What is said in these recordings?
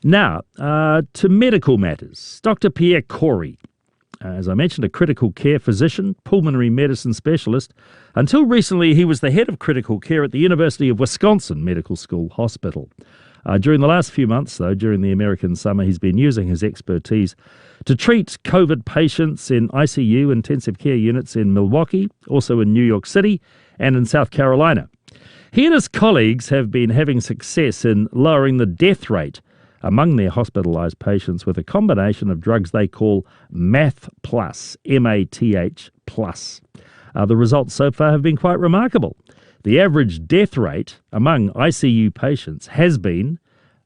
Now, to medical matters. Dr. Pierre Kory, as I mentioned, a critical care physician, pulmonary medicine specialist. Until recently, he was the head of critical care at the University of Wisconsin Medical School Hospital. During the last few months, though, during the American summer, he's been using his expertise to treat COVID patients in ICU intensive care units in Milwaukee, also in New York City and in South Carolina. He and his colleagues have been having success in lowering the death rate among their hospitalised patients with a combination of drugs they call MATH+, M-A-T-H+. The results so far have been quite remarkable. The average death rate among ICU patients has been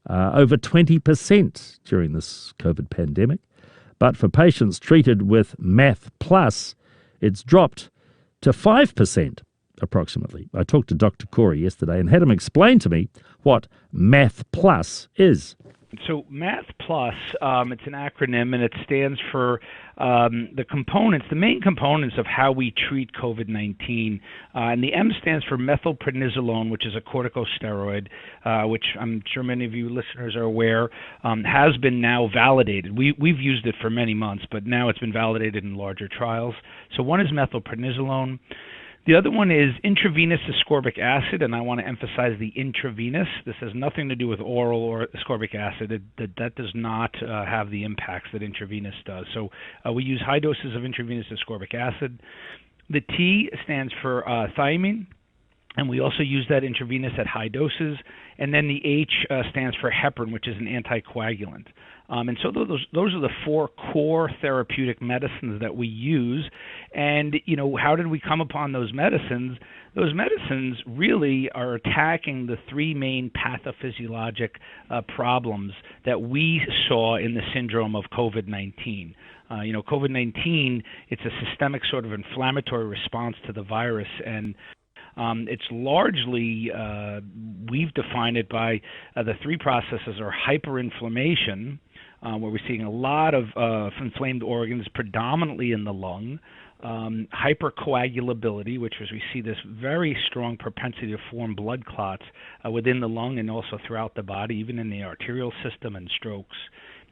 over 20% during this COVID pandemic. But for patients treated with MATH+, it's dropped to 5% approximately. I talked to Dr. Kory yesterday and had him explain to me what MATH+ is. So MATH+, it's an acronym, and it stands for the main components of how we treat COVID-19. And the M stands for methylprednisolone, which is a corticosteroid, which I'm sure many of you listeners are aware, has been now validated. We've used it for many months, but now it's been validated in larger trials. So one is methylprednisolone. The other one is intravenous ascorbic acid, and I want to emphasize the intravenous. This has nothing to do with oral or ascorbic acid. That does not have the impacts that intravenous does. So we use high doses of intravenous ascorbic acid. The T stands for thiamine, and we also use that intravenous at high doses. And then the H stands for heparin, which is an anticoagulant. And so those are the four core therapeutic medicines that we use. And, how did we come upon those medicines? Those medicines really are attacking the three main pathophysiologic problems that we saw in the syndrome of COVID-19. COVID-19, it's a systemic sort of inflammatory response to the virus, and it's largely, we've defined it by the three processes are hyperinflammation, where we're seeing a lot of inflamed organs, predominantly in the lung, hypercoagulability, which is we see this very strong propensity to form blood clots within the lung and also throughout the body, even in the arterial system and strokes.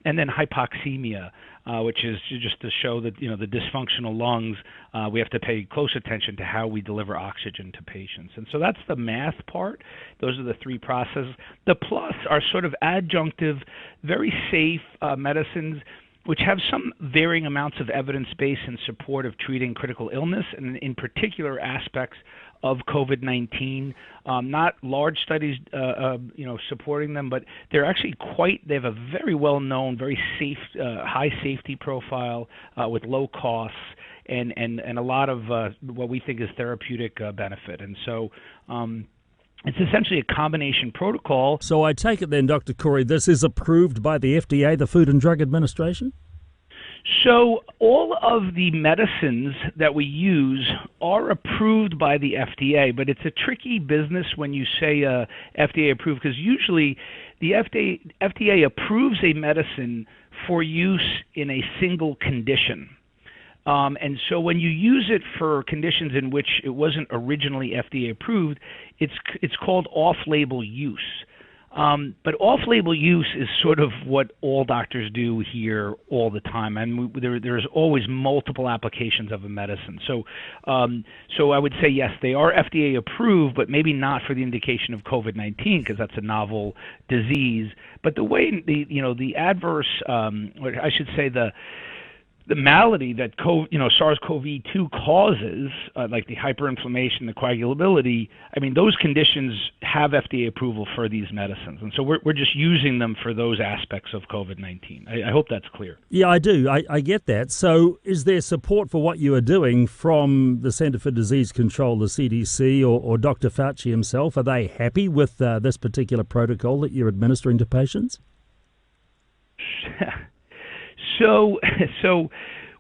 And then hypoxemia, which is just to show that, the dysfunctional lungs, we have to pay close attention to how we deliver oxygen to patients. And so that's the math part. Those are the three processes. The plus are sort of adjunctive, very safe medicines, which have some varying amounts of evidence base in support of treating critical illness, and in particular aspects of COVID-19. Not large studies, supporting them, but they're actually they have a very well-known, very safe, high safety profile with low costs and a lot of what we think is therapeutic benefit. And so it's essentially a combination protocol. So I take it then, Dr. Kory, this is approved by the FDA, the Food and Drug Administration? So all of the medicines that we use are approved by the FDA, but it's a tricky business when you say FDA approved, because usually the FDA approves a medicine for use in a single condition. And so when you use it for conditions in which it wasn't originally FDA approved, it's called off-label use. But off-label use is sort of what all doctors do here all the time, and there's always multiple applications of a medicine. So I would say yes, they are FDA approved, but maybe not for the indication of COVID-19 because that's a novel disease. But the way the adverse, or I should say the malady that SARS-CoV-2 causes, like the hyperinflammation, the coagulability, those conditions have FDA approval for these medicines. And so we're just using them for those aspects of COVID-19. I hope that's clear. Yeah, I do. I get that. So is there support for what you are doing from the Center for Disease Control, the CDC, or Dr. Fauci himself? Are they happy with this particular protocol that you're administering to patients? So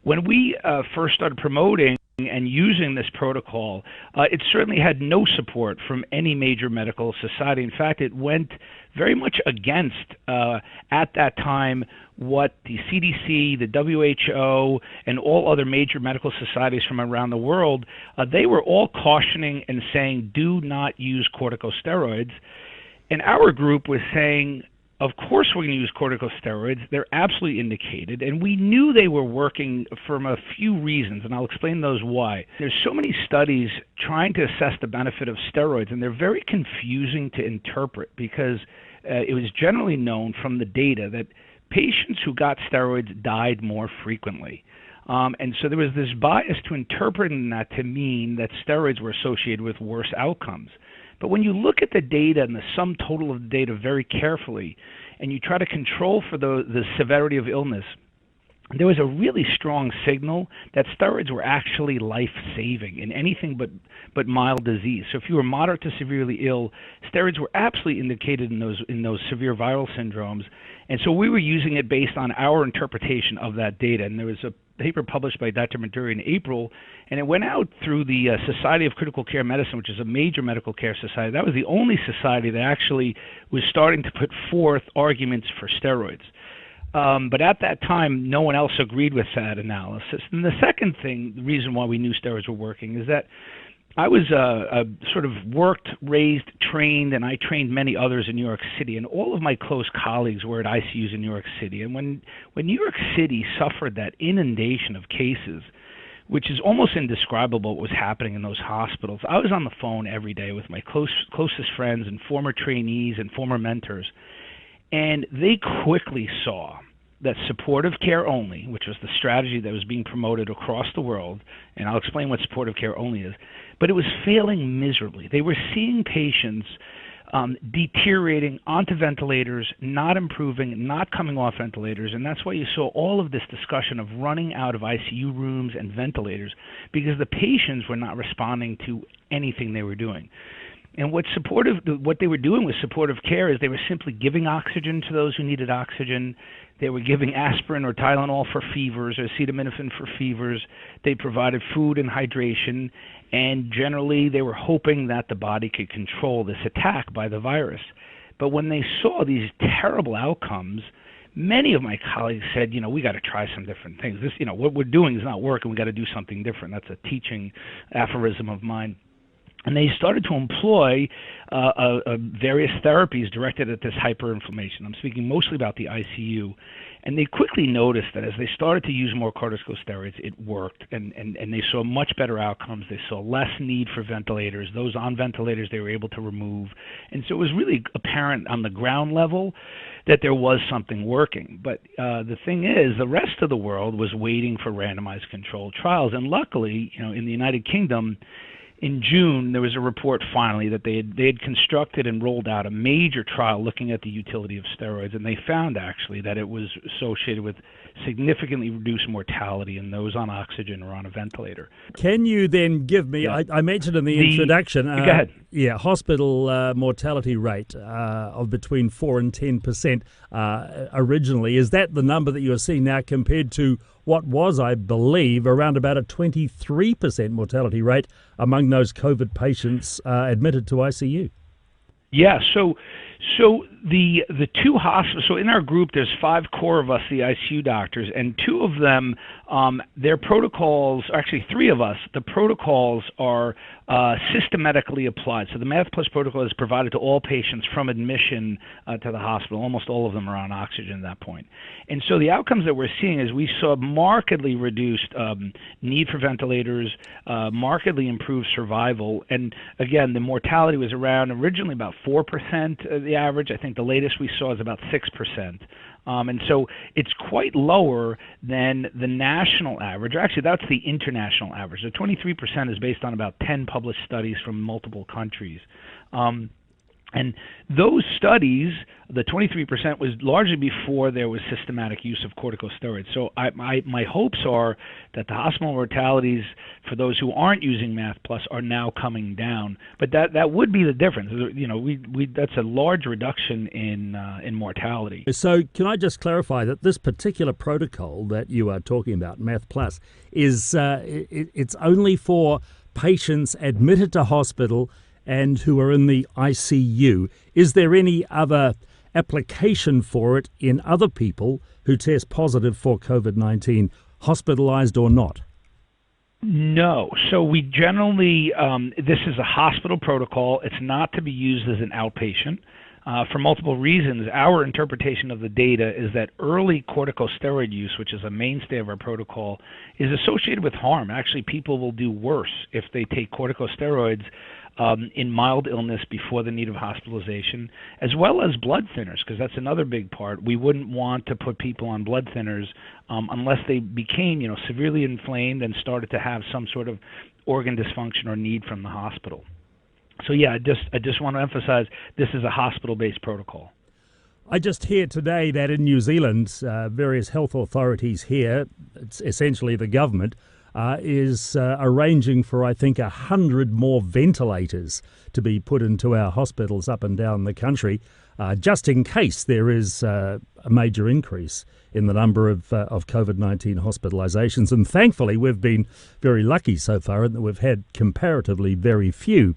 when we first started promoting and using this protocol, it certainly had no support from any major medical society. In fact, it went very much against, at that time, what the CDC, the WHO, and all other major medical societies from around the world, they were all cautioning and saying, do not use corticosteroids. And our group was saying, Of course, we're going to use corticosteroids. They're absolutely indicated, and we knew they were working from a few reasons, and I'll explain those why. There's so many studies trying to assess the benefit of steroids, and they're very confusing to interpret because it was generally known from the data that patients who got steroids died more frequently. And so there was this bias to interpreting that to mean that steroids were associated with worse outcomes. But when you look at the data and the sum total of the data very carefully, and you try to control for the severity of illness, there was a really strong signal that steroids were actually life-saving in anything but mild disease. So if you were moderate to severely ill, steroids were absolutely indicated in those severe viral syndromes. And so we were using it based on our interpretation of that data. And there was a paper published by Dr. Maduri in April, and it went out through the Society of Critical Care Medicine, which is a major medical care society. That was the only society that actually was starting to put forth arguments for steroids. But at that time, no one else agreed with that analysis. And the second thing, the reason why we knew steroids were working, is that I was sort of worked, raised, trained, and I trained many others in New York City, and all of my close colleagues were at ICUs in New York City. And when New York City suffered that inundation of cases, which is almost indescribable what was happening in those hospitals, I was on the phone every day with my closest friends and former trainees and former mentors, and they quickly saw that supportive care only, which was the strategy that was being promoted across the world, and I'll explain what supportive care only is, but it was failing miserably. They were seeing patients deteriorating onto ventilators, not improving, not coming off ventilators, and that's why you saw all of this discussion of running out of ICU rooms and ventilators, because the patients were not responding to anything they were doing. And what they were doing with supportive care is they were simply giving oxygen to those who needed oxygen. They were giving aspirin or Tylenol for fevers or acetaminophen for fevers. They provided food and hydration, and generally they were hoping that the body could control this attack by the virus. But when they saw these terrible outcomes, many of my colleagues said, we got to try some different things. This, what we're doing is not working. We got to do something different. That's a teaching aphorism of mine. And they started to employ various therapies directed at this hyperinflammation. I'm speaking mostly about the ICU. And they quickly noticed that as they started to use more corticosteroids, it worked. And they saw much better outcomes. They saw less need for ventilators. Those on ventilators they were able to remove. And so it was really apparent on the ground level that there was something working. But the thing is, the rest of the world was waiting for randomized controlled trials. And luckily, in the United Kingdom, in June, there was a report finally that they had constructed and rolled out a major trial looking at the utility of steroids, and they found actually that it was associated with significantly reduced mortality in those on oxygen or on a ventilator. Can you then give me, I mentioned in the introduction, go ahead. Hospital mortality rate of between 4 and 10% originally. Is that the number that you're seeing now compared to what was, I believe, around about a 23% mortality rate among those COVID patients admitted to ICU? Yeah, so the two hospitals, so in our group there's 5 core of us, the ICU doctors, and 2 of them, their protocols, actually 3 of us, the protocols are systematically applied. So the Math Plus protocol is provided to all patients from admission to the hospital. Almost all of them are on oxygen at that point. And so the outcomes that we're seeing is we saw markedly reduced need for ventilators, markedly improved survival, and again, the mortality was around originally about 4% of the average. I think the latest we saw is about 6%. And so it's quite lower than the national average. Actually, that's the international average. The 23% is based on about 10 published studies from multiple countries. And those studies, the 23% was largely before there was systematic use of corticosteroids. So my hopes are that the hospital mortalities for those who aren't using Math Plus are now coming down. But that would be the difference. That's a large reduction in mortality. So can I just clarify that this particular protocol that you are talking about, Math Plus, is it's only for patients admitted to hospital and who are in the ICU. Is there any other application for it in other people who test positive for COVID-19, hospitalized or not? No. So we generally, this is a hospital protocol. It's not to be used as an outpatient. for multiple reasons. Our interpretation of the data is that early corticosteroid use, which is a mainstay of our protocol, is associated with harm. Actually, people will do worse if they take corticosteroids in mild illness before the need of hospitalization, as well as blood thinners, because that's another big part. We wouldn't want to put people on blood thinners unless they became, severely inflamed and started to have some sort of organ dysfunction or need from the hospital. So yeah, I just want to emphasize this is a hospital-based protocol. I just hear today that in New Zealand, various health authorities here, it's essentially the government, is arranging for, I think, 100 more ventilators to be put into our hospitals up and down the country, just in case there is a major increase in the number of COVID-19 hospitalizations. And thankfully, we've been very lucky so far in that we've had comparatively very few.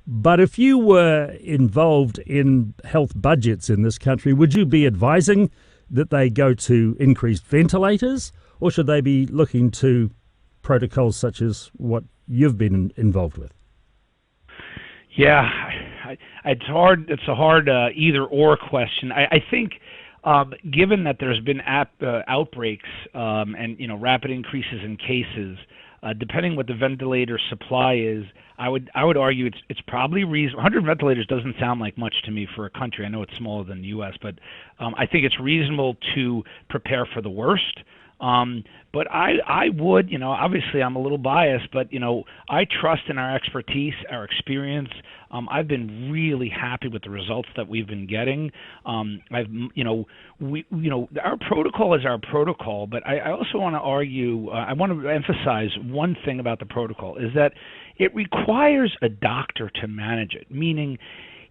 But if you were involved in health budgets in this country, would you be advising that they go to increased ventilators, or should they be looking to protocols such as what you've been involved with? Yeah, it's hard. It's a hard either or question. I think given that there's been outbreaks and rapid increases in cases, depending what the ventilator supply is, I would argue it's probably reasonable. 100 ventilators doesn't sound like much to me for a country. I know it's smaller than the U.S., but I think it's reasonable to prepare for the worst. But I would, obviously I'm a little biased, but, I trust in our expertise, our experience. I've been really happy with the results that we've been getting. Our protocol is our protocol, but I also want to argue, I want to emphasize one thing about the protocol is that it requires a doctor to manage it, meaning,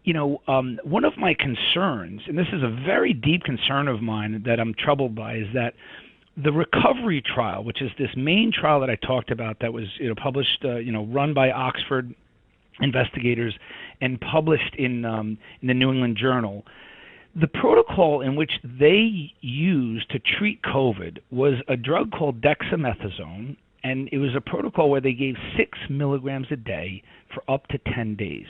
one of my concerns, and this is a very deep concern of mine that I'm troubled by, is that the recovery trial, which is this main trial that I talked about that was published, run by Oxford investigators and published in the New England Journal, the protocol in which they used to treat COVID was a drug called dexamethasone, and it was a protocol where they gave 6 milligrams a day for up to 10 days.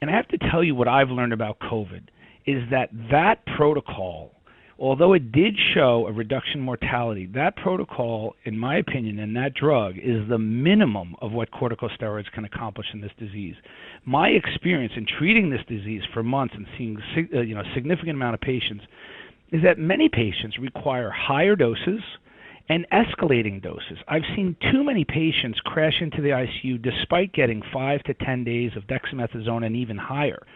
And I have to tell you what I've learned about COVID is that protocol, although it did show a reduction in mortality, that protocol, in my opinion, and that drug is the minimum of what corticosteroids can accomplish in this disease. My experience in treating this disease for months and seeing a significant amount of patients is that many patients require higher doses and escalating doses. I've seen too many patients crash into the ICU despite getting 5 to 10 days of dexamethasone and even higher.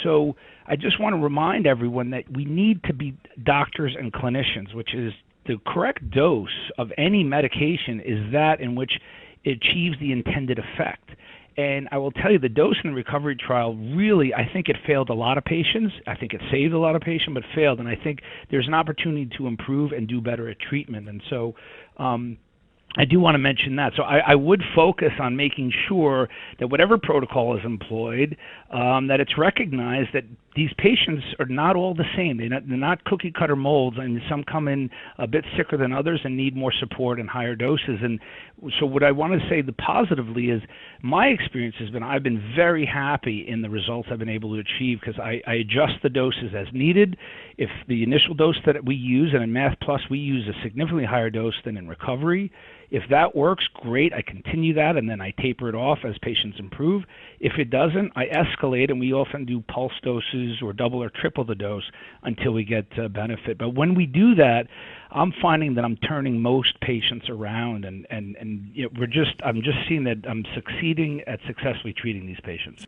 So I just want to remind everyone that we need to be doctors and clinicians, which is the correct dose of any medication is that in which it achieves the intended effect. And I will tell you, the dose in the recovery trial, really, I think it failed a lot of patients. I think it saved a lot of patients, but failed. And I think there's an opportunity to improve and do better at treatment. And so I do want to mention that. So I would focus on making sure that whatever protocol is employed, that it's recognized that these patients are not all the same. They're not cookie-cutter molds, and some come in a bit sicker than others and need more support and higher doses. And so what I want to say positively is my experience has been I've been very happy in the results I've been able to achieve because I adjust the doses as needed. If the initial dose that we use, and in Math Plus we use a significantly higher dose than in recovery, if that works, great, I continue that, and then I taper it off as patients improve. If it doesn't, I escalate, and we often do pulse doses or double or triple the dose until we get benefit. But when we do that, I'm finding that I'm turning most patients around, and I'm just seeing that I'm succeeding at successfully treating these patients.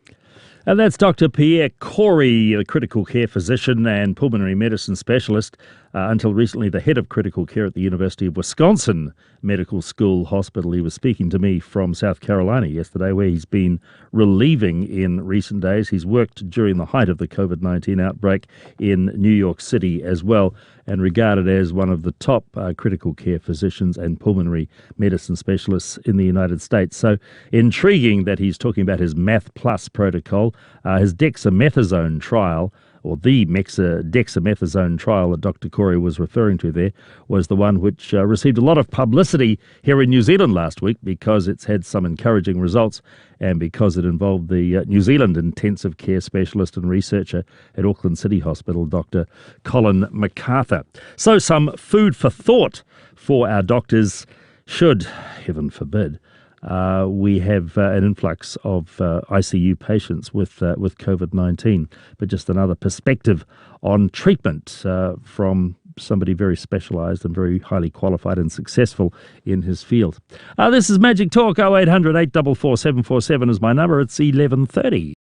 And that's Dr. Pierre Kory, a critical care physician and pulmonary medicine specialist, until recently the head of critical care at the University of Wisconsin Medical School Hospital. He was speaking to me from South Carolina yesterday, where he's been relieving in recent days. He's worked during the height of the COVID-19 outbreak in New York City as well, and regarded as one of the top critical care physicians and pulmonary medicine specialists in the United States. So intriguing that he's talking about his Math Plus protocol, his dexamethasone trial, or the dexamethasone trial that Dr. Corey was referring to there, was the one which received a lot of publicity here in New Zealand last week because it's had some encouraging results and because it involved the New Zealand intensive care specialist and researcher at Auckland City Hospital, Dr. Colin MacArthur. So some food for thought for our doctors should, heaven forbid, we have an influx of ICU patients with COVID-19, but just another perspective on treatment from somebody very specialised and very highly qualified and successful in his field. This is Magic Talk. 0800 844 747 is my number. It's 11:30.